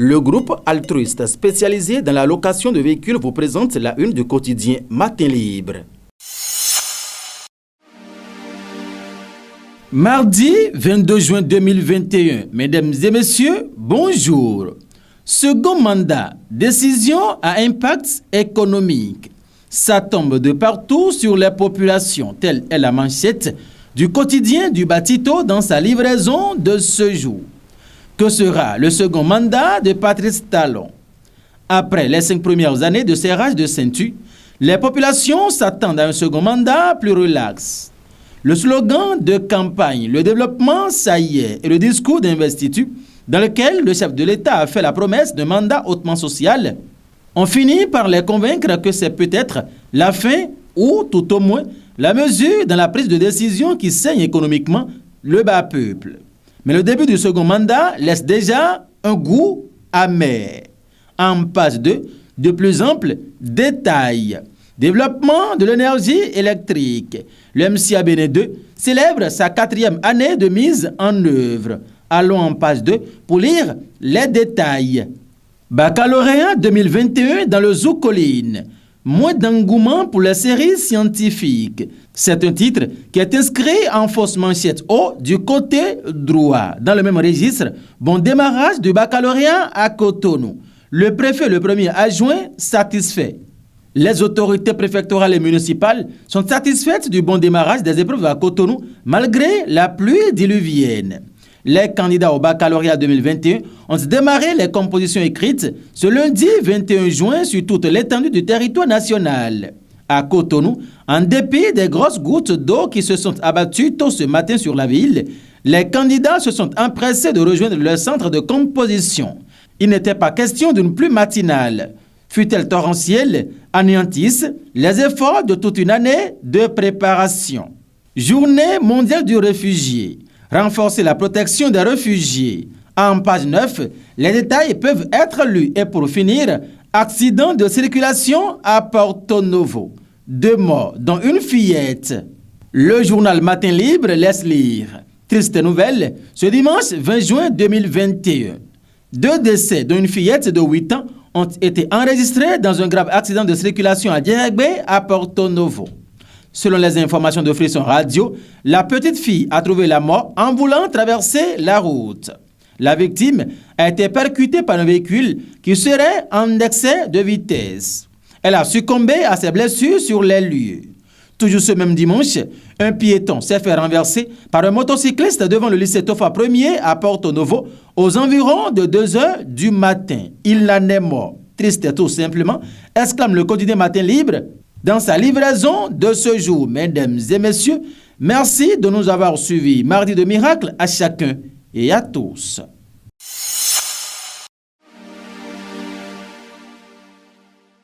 Le groupe altruiste spécialisé dans la location de véhicules vous présente la une du quotidien Matin Libre. Mardi 22 juin 2021, mesdames et messieurs, bonjour. Second mandat, décision à impact économique. Ça tombe de partout sur les populations, telle est la manchette du quotidien du Batito dans sa livraison de ce jour. Que sera le second mandat de Patrice Talon? Après les 5 premières années de serrage de ceinture, les populations s'attendent à un second mandat plus relax. Le slogan de campagne, le développement, ça y est, et le discours d'investiture, dans lequel le chef de l'État a fait la promesse d'un mandat hautement social, on finit par les convaincre que c'est peut-être la fin ou tout au moins la mesure dans la prise de décision qui saigne économiquement le bas peuple. Mais le début du second mandat laisse déjà un goût amer. En page 2, de plus amples détails. Développement de l'énergie électrique. Le MCABN 2 célèbre sa 4e année de mise en œuvre. Allons en page 2 pour lire les détails. Baccalauréat 2021 dans le Zoo Colline. Moins d'engouement pour les séries scientifiques. C'est un titre qui est inscrit en fausse manchette haut du côté droit. Dans le même registre, bon démarrage du baccalauréat à Cotonou. Le préfet, le premier adjoint, satisfait. Les autorités préfectorales et municipales sont satisfaites du bon démarrage des épreuves à Cotonou malgré la pluie diluvienne. Les candidats au baccalauréat 2021 ont démarré les compositions écrites ce lundi 21 juin sur toute l'étendue du territoire national. À Cotonou, en dépit des grosses gouttes d'eau qui se sont abattues tôt ce matin sur la ville, les candidats se sont empressés de rejoindre leur centre de composition. Il n'était pas question d'une pluie matinale. Fut-elle torrentielle, anéantissent les efforts de toute une année de préparation. Journée mondiale du réfugié. Renforcer la protection des réfugiés. En page 9, les détails peuvent être lus. Et pour finir, accident de circulation à Porto Novo. 2 morts, dont une fillette. Le journal Matin Libre laisse lire. Triste nouvelle, ce dimanche 20 juin 2021. 2 décès, dont une fillette de 8 ans, ont été enregistrés dans un grave accident de circulation à Dieregbe à Porto Novo. Selon les informations de Frisson Radio, la petite fille a trouvé la mort en voulant traverser la route. La victime a été percutée par un véhicule qui serait en excès de vitesse. Elle a succombé à ses blessures sur les lieux. Toujours ce même dimanche, un piéton s'est fait renverser par un motocycliste devant le lycée Tofa 1er à Porto Novo aux environs de 2 heures du matin. Il en est mort. Triste tout simplement, exclame le quotidien Matin Libre dans sa livraison de ce jour. Mesdames et messieurs, merci de nous avoir suivis. Mardi de miracle à chacun et à tous.